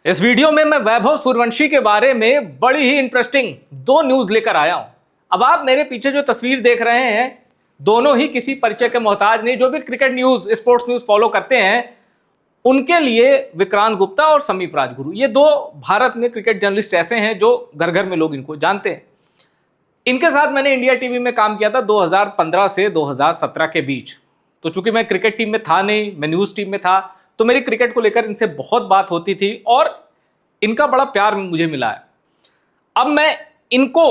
इस वीडियो में मैं वैभव सूर्यवंशी के बारे में बड़ी ही इंटरेस्टिंग दो न्यूज लेकर आया हूं। अब आप मेरे पीछे जो तस्वीर देख रहे हैं, दोनों ही किसी परिचय के मोहताज नहीं। जो भी cricket news, sports news follow करते हैं, उनके लिए विक्रांत गुप्ता और समीप राजगुरु, ये दो भारत में क्रिकेट जर्नलिस्ट ऐसे हैं जो घर घर में लोग इनको जानते हैं। इनके साथ मैंने इंडिया टीवी में काम किया था 2015 से 2017 के बीच। तो चूंकि मैं क्रिकेट टीम में था नहीं, मैं न्यूज टीम में था, तो मेरी क्रिकेट को लेकर इनसे बहुत बात होती थी और इनका बड़ा प्यार मुझे मिला है। अब मैं इनको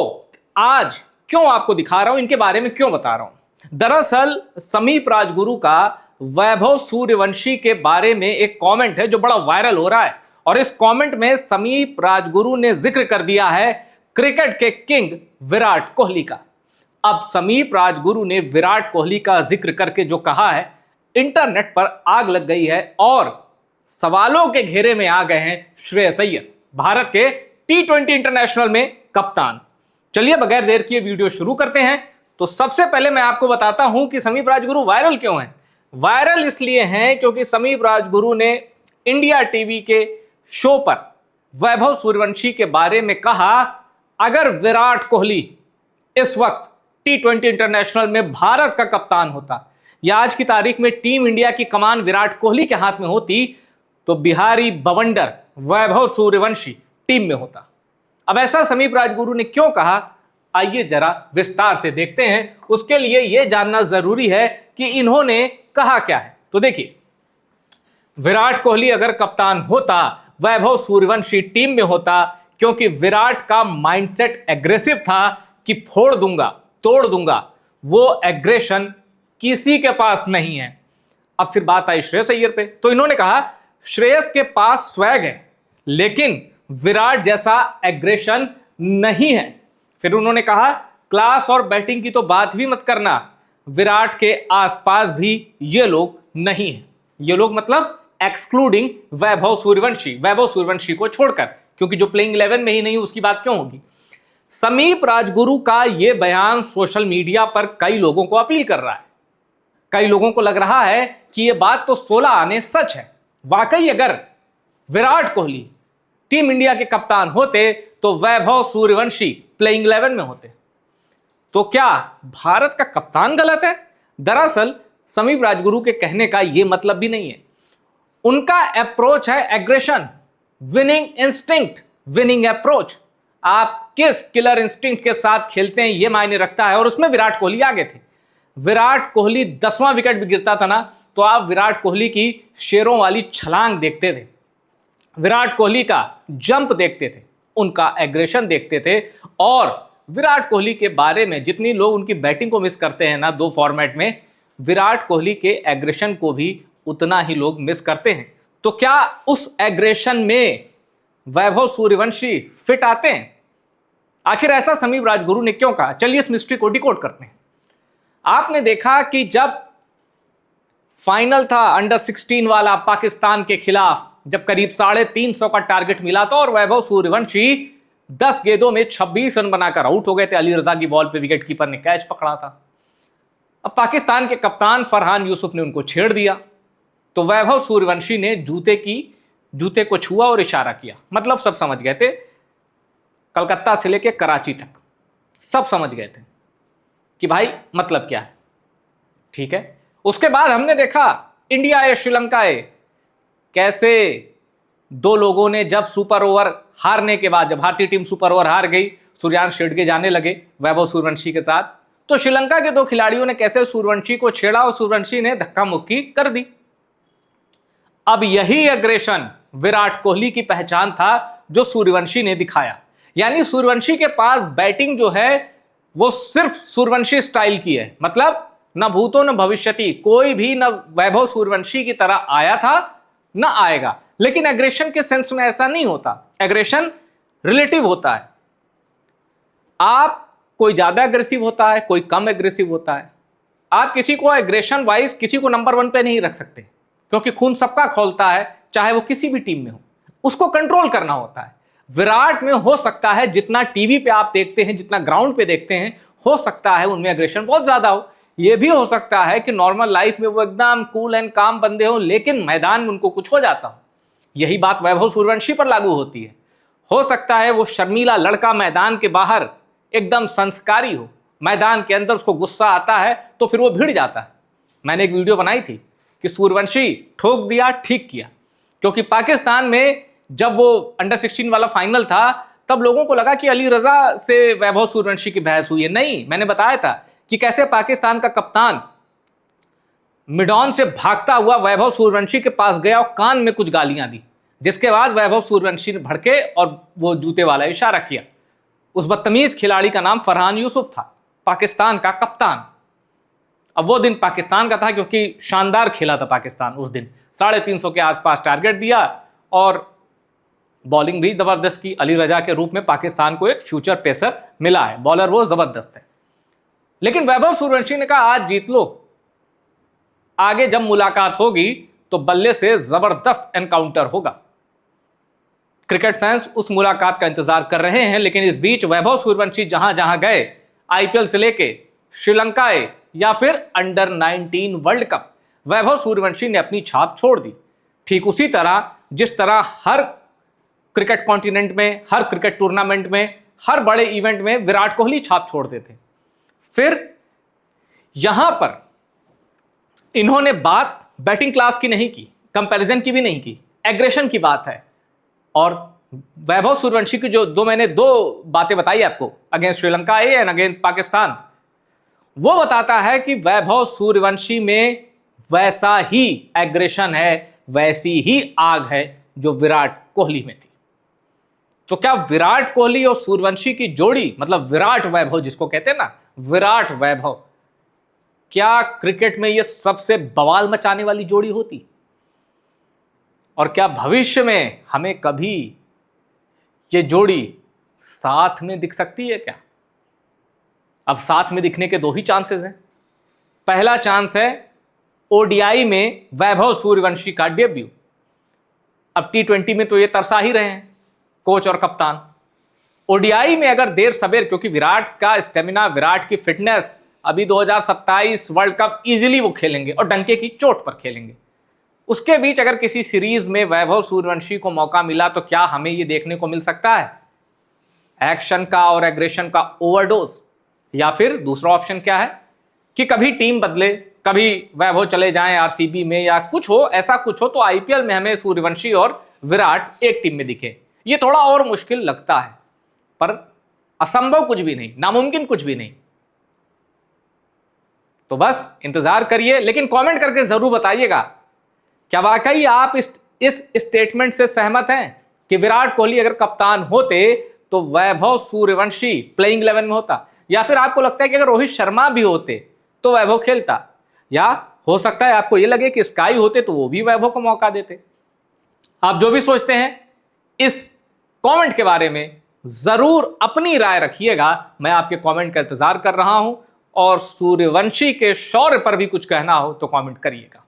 आज क्यों आपको दिखा रहा हूं, इनके बारे में क्यों बता रहा हूं। दरअसल समीप राजगुरु का वैभव सूर्यवंशी के बारे में एक कमेंट है जो बड़ा वायरल हो रहा है, और इस कमेंट में समीप राजगुरु ने जिक्र कर दिया है क्रिकेट के किंग विराट कोहली का। अब समीप राजगुरु ने विराट कोहली का जिक्र करके जो कहा है, इंटरनेट पर आग लग गई है और सवालों के घेरे में आ गए हैं श्रेयस अय्यर, भारत के T20 इंटरनेशनल में कप्तान। चलिए बगैर देर किए वीडियो शुरू करते हैं। तो सबसे पहले मैं आपको बताता हूं कि समीप राजगुरु वायरल क्यों हैं। वायरल इसलिए हैं क्योंकि समीप राजगुरु ने इंडिया टीवी के शो पर वैभव सूर्यवंशी के बारे में कहा, अगर विराट कोहली इस वक्त T20 इंटरनेशनल में भारत का कप्तान होता या आज की तारीख में टीम इंडिया की कमान विराट कोहली के हाथ में होती, तो बिहारी बवंडर वैभव सूर्यवंशी टीम में होता। अब ऐसा समीप राजगुरु ने क्यों कहा, आइए जरा विस्तार से देखते हैं। उसके लिए यह जानना जरूरी है कि इन्होंने कहा क्या है। तो देखिए, विराट कोहली अगर कप्तान होता, वैभव सूर्यवंशी टीम में होता, क्योंकि विराट का माइंडसेट एग्रेसिव था कि फोड़ दूंगा, तोड़ दूंगा। वो एग्रेशन किसी के पास नहीं है। अब फिर बात आई श्रेयस अय्यर पे, तो इन्होंने कहा श्रेयस के पास स्वैग है लेकिन विराट जैसा एग्रेशन नहीं है। फिर उन्होंने कहा क्लास और बैटिंग की तो बात भी मत करना, विराट के आसपास भी ये लोग नहीं है। ये लोग मतलब एक्सक्लूडिंग वैभव सूर्यवंशी को छोड़कर, क्योंकि जो प्लेइंग 11 में ही नहीं उसकी बात क्यों होगी। समीप राजगुरु का यह बयान सोशल मीडिया पर कई लोगों को अपील कर रहा है। कई लोगों को लग रहा है कि यह बात तो 16 आने सच है। वाकई अगर विराट कोहली टीम इंडिया के कप्तान होते तो वैभव सूर्यवंशी प्लेइंग 11 में होते। तो क्या भारत का कप्तान गलत है? दरअसल समीप राजगुरु के कहने का यह मतलब भी नहीं है। उनका अप्रोच है aggression, winning instinct, winning approach. आप किस किलर इंस्टिंक्ट के साथ खेलते हैं यह मायने रखता है, और उसमें विराट कोहली आगे थे। विराट कोहली 10वां विकेट भी गिरता था ना, तो आप विराट कोहली की शेरों वाली छलांग देखते थे, विराट कोहली का जंप देखते थे, उनका एग्रेशन देखते थे। और विराट कोहली के बारे में जितनी लोग उनकी बैटिंग को मिस करते हैं ना दो फॉर्मेट में, विराट कोहली के एग्रेशन को भी उतना ही लोग मिस करते हैं। तो क्या उस एग्रेशन में वैभव सूर्यवंशी फिट आते हैं? आखिर ऐसा समीप राजगुरु ने क्यों कहा? चलिए इस मिस्ट्री को डिकोड करते हैं। आपने देखा कि जब फाइनल था अंडर 16 वाला पाकिस्तान के खिलाफ, जब करीब 350 का टारगेट मिला था और वैभव सूर्यवंशी 10 गेंदों में 26 रन बनाकर आउट हो गए थे। अली रजा की बॉल पे विकेट कीपर ने कैच पकड़ा था। अब पाकिस्तान के कप्तान फरहान यूसुफ ने उनको छेड़ दिया, तो वैभव सूर्यवंशी ने जूते को छुआ और इशारा किया। मतलब सब समझ गए थे, कलकत्ता से लेकर कराची तक सब समझ गए थे कि भाई मतलब क्या है। ठीक है, उसके बाद हमने देखा इंडिया ए श्रीलंका ए, कैसे दो लोगों ने जब सुपर ओवर हारने के बाद, जब भारतीय टीम सुपर ओवर हार गई, सूर्यांश शेड़के जाने लगे वैभव सूर्यवंशी के साथ, तो श्रीलंका के दो खिलाड़ियों ने कैसे सूर्यवंशी को छेड़ा और सूर्यवंशी ने धक्का मुक्की कर दी। अब यही एग्रेशन विराट कोहली की पहचान था जो सूर्यवंशी ने दिखाया। यानी सूर्यवंशी के पास बैटिंग जो है वो सिर्फ सूर्यवंशी स्टाइल की है, मतलब न भूतो न भविष्यति, कोई भी न वैभव सूर्यवंशी की तरह आया था न आएगा। लेकिन एग्रेशन के सेंस में ऐसा नहीं होता, एग्रेशन रिलेटिव होता है। आप कोई ज्यादा एग्रेसिव होता है, कोई कम एग्रेसिव होता है। आप किसी को एग्रेशन वाइज किसी को नंबर 1 पे नहीं रख सकते, क्योंकि खून सबका खौलता है, चाहे वो किसी भी टीम में हो, उसको कंट्रोल करना होता है। विराट में हो सकता है जितना टीवी पे आप देखते हैं, जितना ग्राउंड पे देखते हैं, हो सकता है उनमें एग्रेशन बहुत ज्यादा हो। यह भी हो सकता है कि नॉर्मल लाइफ में वो एकदम कूल एंड काम बंदे हो, लेकिन मैदान में उनको कुछ हो जाता हो। यही बात वैभव सूर्यवंशी पर लागू होती है। हो सकता है वो शर्मीला लड़का मैदान के बाहर एकदम संस्कारी हो, मैदान के अंदर उसको गुस्सा आता है तो फिर वो भिड़ जाता है। मैंने एक वीडियो बनाई थी कि सूर्यवंशी ठोक दिया, ठीक किया, क्योंकि पाकिस्तान में जब वो अंडर 16 वाला फाइनल था तब लोगों को लगा कि अली रजा से वैभव सूर्यवंशी की बहस हुई है। नहीं, मैंने बताया था कि कैसे पाकिस्तान का कप्तान मिडॉन से भागता हुआ वैभव सूर्यवंशी के पास गया और कान में कुछ गालियां दी, जिसके बाद वैभव सूर्यवंशी ने भड़के और वो जूते वाला इशारा किया। उस बदतमीज खिलाड़ी का नाम फरहान यूसुफ था, पाकिस्तान का कप्तान। अब वो दिन पाकिस्तान का था क्योंकि शानदार खेला था पाकिस्तान उस दिन, 350 के आसपास टारगेट दिया और बॉलिंग भी जबरदस्त की। अली रजा के रूप में पाकिस्तान को एक फ्यूचर पेसर मिला है, बॉलर वो जबरदस्त है। लेकिन वैभव सूर्यवंशी ने कहा आज जीत लो, आगे जब मुलाकात होगी तो बल्ले से जबरदस्त एनकाउंटर होगा। क्रिकेट फैंस उस मुलाकात का इंतजार कर रहे हैं, लेकिन इस बीच वैभव सूर्यवंशी जहां जहां गए, आईपीएल से लेके श्रीलंका या फिर under 19 world cup, Vaibhav Suryavanshi ने अपनी छाप छोड़ दी। ठीक उसी तरह जिस तरह हर क्रिकेट कॉन्टिनेंट में, हर क्रिकेट टूर्नामेंट में, हर बड़े इवेंट में विराट कोहली छाप छोड़ते थे। फिर यहां पर इन्होंने बात बैटिंग क्लास की नहीं की, कंपैरिजन की भी नहीं की, एग्रेशन की बात है। और वैभव सूर्यवंशी की जो मैंने दो बातें बताई आपको, against Sri Lanka and against Pakistan, वो बताता है कि वैभव सूर्यवंशी में वैसा ही एग्रेशन है, वैसी ही आग है जो विराट कोहली में थी। तो क्या विराट कोहली और सूर्यवंशी की जोड़ी, मतलब विराट वैभव जिसको कहते हैं ना, विराट वैभव, क्या क्रिकेट में यह सबसे बवाल मचाने वाली जोड़ी होती? और क्या भविष्य में हमें कभी ये जोड़ी साथ में दिख सकती है क्या? अब साथ में दिखने के दो ही चांसेस हैं। पहला चांस है ओडीआई में वैभव सूर्यवंशी का डेब्यू। अब T20 में तो ये तरसा ही रहे हैं कोच और कप्तान। ओडीआई में अगर देर सवेर, क्योंकि विराट का स्टेमिना, विराट की फिटनेस, अभी 2027 वर्ल्ड कप इजीली वो खेलेंगे और डंके की चोट पर खेलेंगे। उसके बीच अगर किसी सीरीज में वैभव सूर्यवंशी को मौका मिला तो क्या हमें ये देखने को मिल सकता है एक्शन का और एग्रेशन का ओवरडोज? या फिर दूसरा ऑप्शन क्या है कि कभी टीम बदले, कभी वैभव चले जाएं आरसीबी में या कुछ हो, ऐसा कुछ हो तो आईपीएल में हमें सूर्यवंशी और विराट एक टीम में दिखे। ये थोड़ा और मुश्किल लगता है, पर असंभव कुछ भी नहीं, नामुमकिन कुछ भी नहीं। तो बस इंतजार करिए, लेकिन कमेंट करके जरूर बताइएगा क्या वाकई आप इस स्टेटमेंट से सहमत हैं कि विराट कोहली अगर कप्तान होते तो वैभव सूर्यवंशी प्लेइंग 11 में होता, या फिर आपको लगता है कि अगर रोहित शर्मा भी होते तो वैभव खेलता, या हो सकता है आपको यह लगे कि स्काई होते तो वो भी वैभव को मौका देते। आप जो भी सोचते हैं इस कमेंट के बारे में जरूर अपनी राय रखिएगा। मैं आपके कमेंट का इंतजार कर रहा हूं, और सूर्यवंशी के शौर्य पर भी कुछ कहना हो तो कमेंट करिएगा।